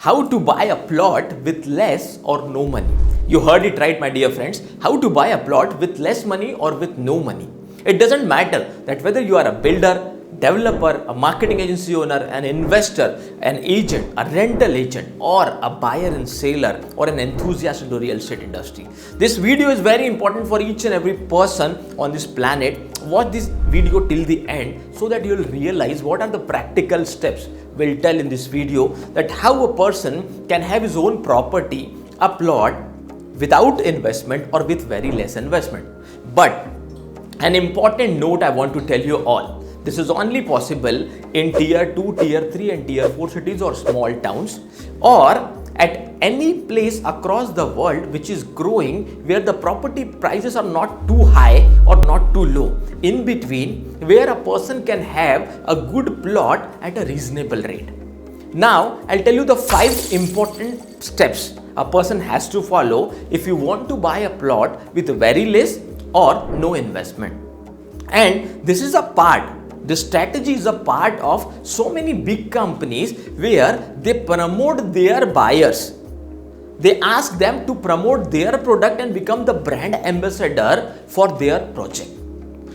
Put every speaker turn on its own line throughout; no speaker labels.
How to buy a plot with less or no money. You heard it right, my dear friends. How to buy a plot with less money or with no money. It doesn't matter that whether you are a builder, developer, a marketing agency owner, an investor, an agent, a rental agent, or a buyer and seller, or an enthusiast in the real estate industry. This video is very important for each and every person on this planet. Watch this video till the end so that you will realize what are the practical steps we'll tell in this video, that how a person can have his own property, a plot, without investment or with very less investment. But an important note I want to tell you all. This is only possible in tier 2, tier 3 and tier 4 cities or small towns, or at any place across the world which is growing, where the property prices are not too high or not too low. In between, where a person can have a good plot at a reasonable rate. Now, I'll tell you the 5 important steps a person has to follow if you want to buy a plot with very less or no investment. And this strategy is a part of so many big companies where they promote their buyers. They ask them to promote their product and become the brand ambassador for their project.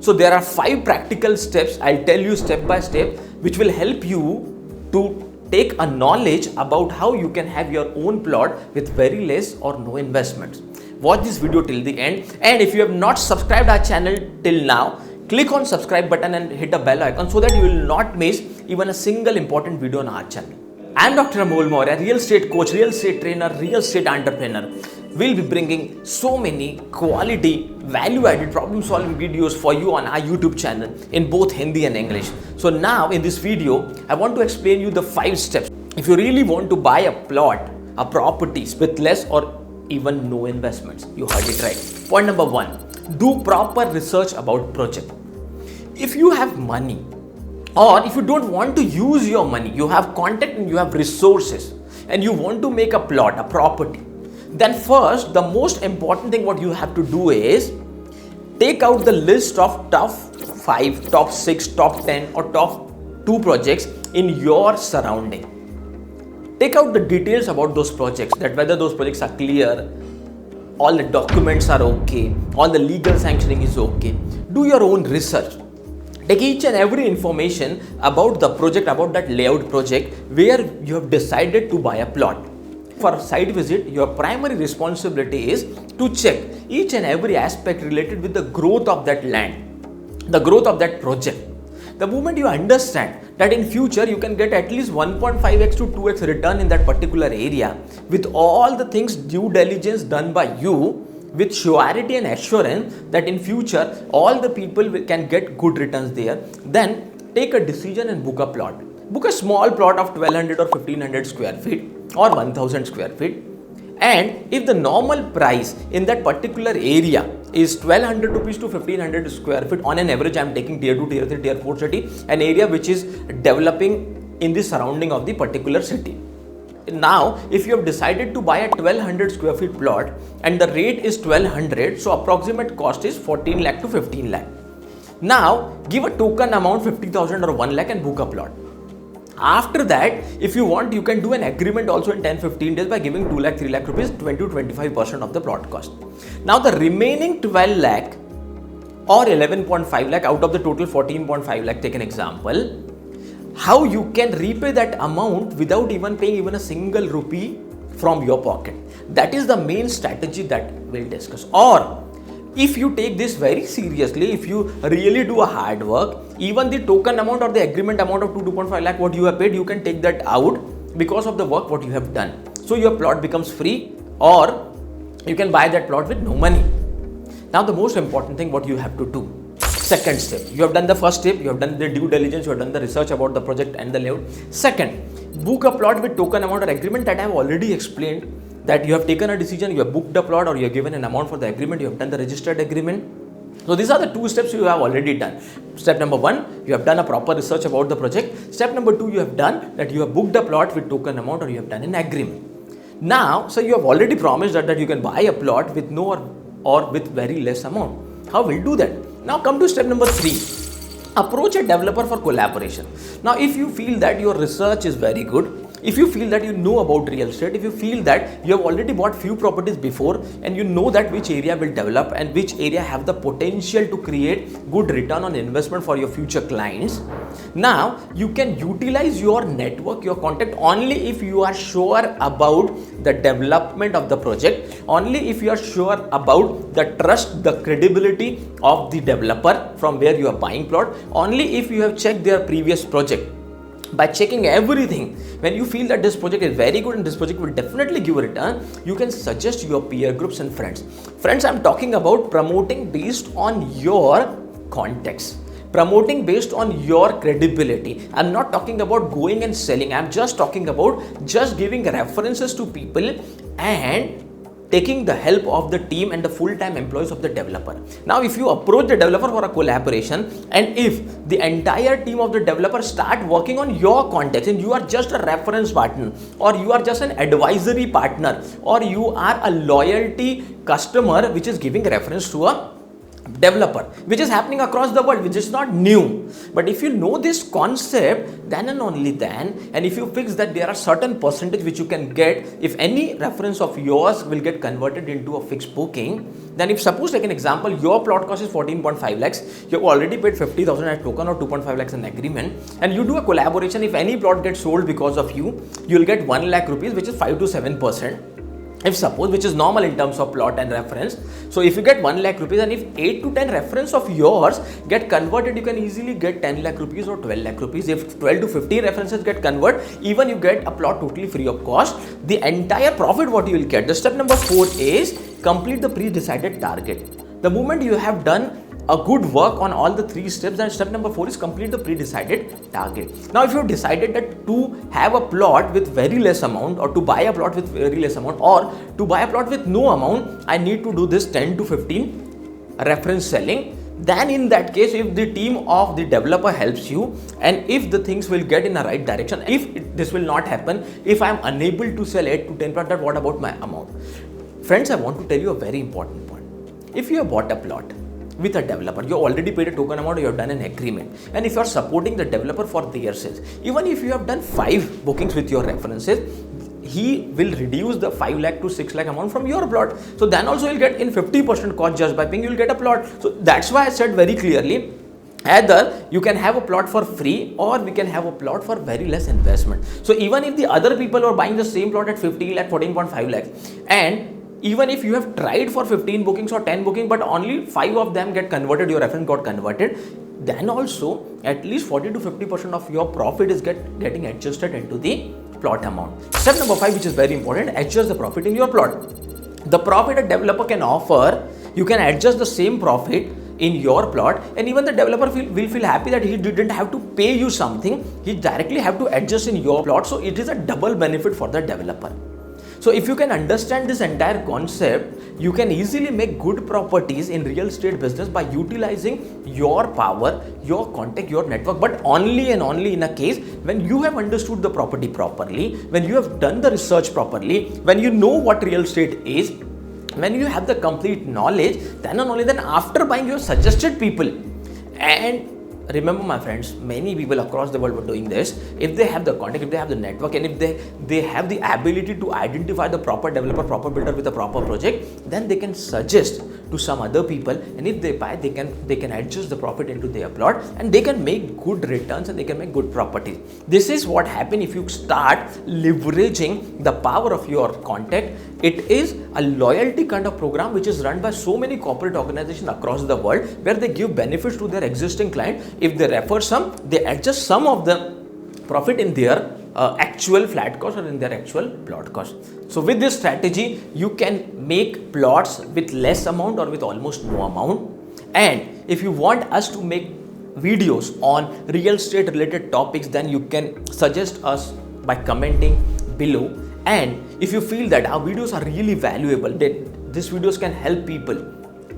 So there are 5 practical steps I'll tell you step by step, which will help you to take a knowledge about how you can have your own plot with very less or no investments. Watch this video till the end, and if you have not subscribed our channel till now, click on subscribe button and hit a bell icon so that you will not miss even a single important video on our channel. I am Dr. Amol, Mourya, real estate coach, real estate trainer, real estate entrepreneur. We'll be bringing so many quality, value-added problem-solving videos for you on our YouTube channel in both Hindi and English. So now in this video, I want to explain you the 5 steps. If you really want to buy a plot, a properties with less or even no investments, you heard it right. Point number 1, do proper research about project. If you have money, or if you don't want to use your money, you have contact and you have resources, and you want to make a plot, a property, then first, the most important thing what you have to do is take out the list of top 5, top 6, top 10 or top 2 projects in your surrounding. Take out the details about those projects, that whether those projects are clear, all the documents are okay, all the legal sanctioning is okay. Do your own research. Take each and every information about the project, about that layout project where you have decided to buy a plot. For a site visit, your primary responsibility is to check each and every aspect related with the growth of that land, the growth of that project. The moment you understand that in future you can get at least 1.5x to 2x return in that particular area with all the things due diligence done by you, with surety and assurance that in future all the people can get good returns there, then take a decision and book a plot. Book a small plot of 1200 or 1500 square feet or 1000 square feet. And if the normal price in that particular area is 1200 rupees to 1500 square feet on an average, I am taking tier 2, tier 3, tier 4 city, an area which is developing in the surrounding of the particular city. Now, if you have decided to buy a 1200 square feet plot and the rate is 1200, so approximate cost is 14 lakh to 15 lakh. Now, give a token amount 50,000 or 1 lakh and book a plot. After that, if you want, you can do an agreement also in 10-15 days by giving 2 lakh, 3 lakh rupees, 20 to 25% of the plot cost. Now, the remaining 12 lakh or 11.5 lakh out of the total 14.5 lakh, take an example, how you can repay that amount without even paying even a single rupee from your pocket. That is the main strategy that we'll discuss. Or if you take this very seriously, if you really do a hard work, even the token amount or the agreement amount of 2.5 lakh what you have paid, you can take that out because of the work what you have done. So your plot becomes free, or you can buy that plot with no money. Now the most important thing what you have to do. Second step, you have done the first step, you have done the due diligence, you have done the research about the project and the layout. Second, book a plot with token amount or agreement that I have already explained, that you have taken a decision, you have booked a plot or you have given an amount for the agreement, you have done the registered agreement. So these are the 2 steps you have already done. Step number 1, you have done a proper research about the project. Step number 2, you have done that you have booked a plot with token amount or you have done an agreement. Now, so you have already promised that you can buy a plot with no or with very less amount. How will you do that? Now come to step number 3. Approach a developer for collaboration. Now if you feel that your research is very good, If you feel that you know about real estate, if you feel that you have already bought few properties before and you know that which area will develop and which area have the potential to create good return on investment for your future clients, now you can utilize your network, your contact only if you are sure about the development of the project, only if you are sure about the trust, the credibility of the developer from where you are buying plot, only if you have checked their previous project. By checking everything, when you feel that this project is very good and this project will definitely give a return, you can suggest your peer groups and friends. Friends, I'm talking about promoting based on your context, promoting based on your credibility. I'm not talking about going and selling. I'm just talking about just giving references to people and taking the help of the team and the full-time employees of the developer. Now, if you approach the developer for a collaboration and if the entire team of the developer start working on your context and you are just a reference partner or you are just an advisory partner or you are a loyalty customer which is giving reference to a developer, which is happening across the world, which is not new. But if you know this concept, then and only then, and if you fix that there are certain percentage which you can get if any reference of yours will get converted into a fixed booking, then if suppose take an example, your plot cost is 14.5 lakhs, you have already paid 50,000 as token or 2.5 lakhs in agreement, and you do a collaboration. If any plot gets sold because of you, you will get 1 lakh rupees, which is 5 to 7%. If suppose, which is normal in terms of plot and reference. So if you get 1 lakh rupees and if 8 to 10 reference of yours get converted, you can easily get 10 lakh rupees or 12 lakh rupees. If 12 to 15 references get converted, even you get a plot totally free of cost. The entire profit what you will get. The step number 4 is complete the pre-decided target. The moment you have done a good work on all the 3 steps, then step number 4 is complete the pre-decided target. Now, if you have decided that to have a plot with very less amount or to buy a plot with very less amount or to buy a plot with no amount, I need to do this 10 to 15 reference selling. Then in that case, if the team of the developer helps you and if the things will get in the right direction, this will not happen, if I am unable to sell 8 to 10 plot, then what about my amount? Friends, I want to tell you a very important point. If you have bought a plot with a developer, you already paid a token amount, you have done an agreement, and if you are supporting the developer for their sales, even if you have done 5 bookings with your references, he will reduce the 5 lakh to 6 lakh amount from your plot. So then also you'll get in 50% cost just by paying, you'll get a plot. So that's why I said very clearly, either you can have a plot for free or we can have a plot for very less investment. So even if the other people are buying the same plot at 15 lakh, 14.5 lakh, and even if you have tried for 15 bookings or 10 bookings, but only 5 of them get converted, your reference got converted, then also at least 40 to 50% of your profit is getting adjusted into the plot amount. Step number 5, which is very important, adjust the profit in your plot. The profit a developer can offer, you can adjust the same profit in your plot, and even the developer will feel happy that he didn't have to pay you something, he directly have to adjust in your plot. So it is a double benefit for the developer. So if you can understand this entire concept, you can easily make good properties in real estate business by utilizing your power, your contact, your network, but only and only in a case when you have understood the property properly, when you have done the research properly, when you know what real estate is, when you have the complete knowledge, then and only then after buying you have suggested people. And remember my friends, many people across the world were doing this. If they have the contact, if they have the network, and if they have the ability to identify the proper developer, proper builder with a proper project, then they can suggest to some other people, and if they buy, they can adjust the profit into their plot and they can make good returns and they can make good properties. This is what happens if you start leveraging the power of your contact. It is a loyalty kind of program which is run by so many corporate organizations across the world, where they give benefits to their existing client. If they refer some, they adjust some of the profit in their actual flat cost or in their actual plot cost. So with this strategy, you can make plots with less amount or with almost no amount. And if you want us to make videos on real estate related topics, then you can suggest us by commenting below. And if you feel that our videos are really valuable, that these videos can help people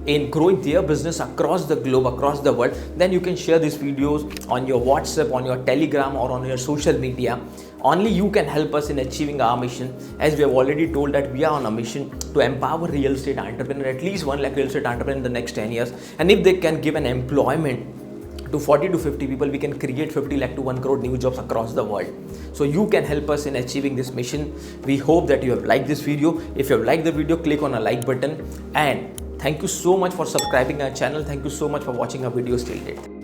in growing their business across the globe, across the world, then you can share these videos on your WhatsApp, on your Telegram, or on your social media. Only you can help us in achieving our mission, as we have already told that we are on a mission to empower real estate entrepreneurs, at least 1 lakh real estate entrepreneurs in the next 10 years. And if they can give an employment to 40 to 50 people, we can create 50 lakh to 1 crore new jobs across the world. So you can help us in achieving this mission. We hope that you have liked this video. If you have liked the video, click on a like button, and thank you so much for subscribing our channel. Thank you so much for watching our videos till date.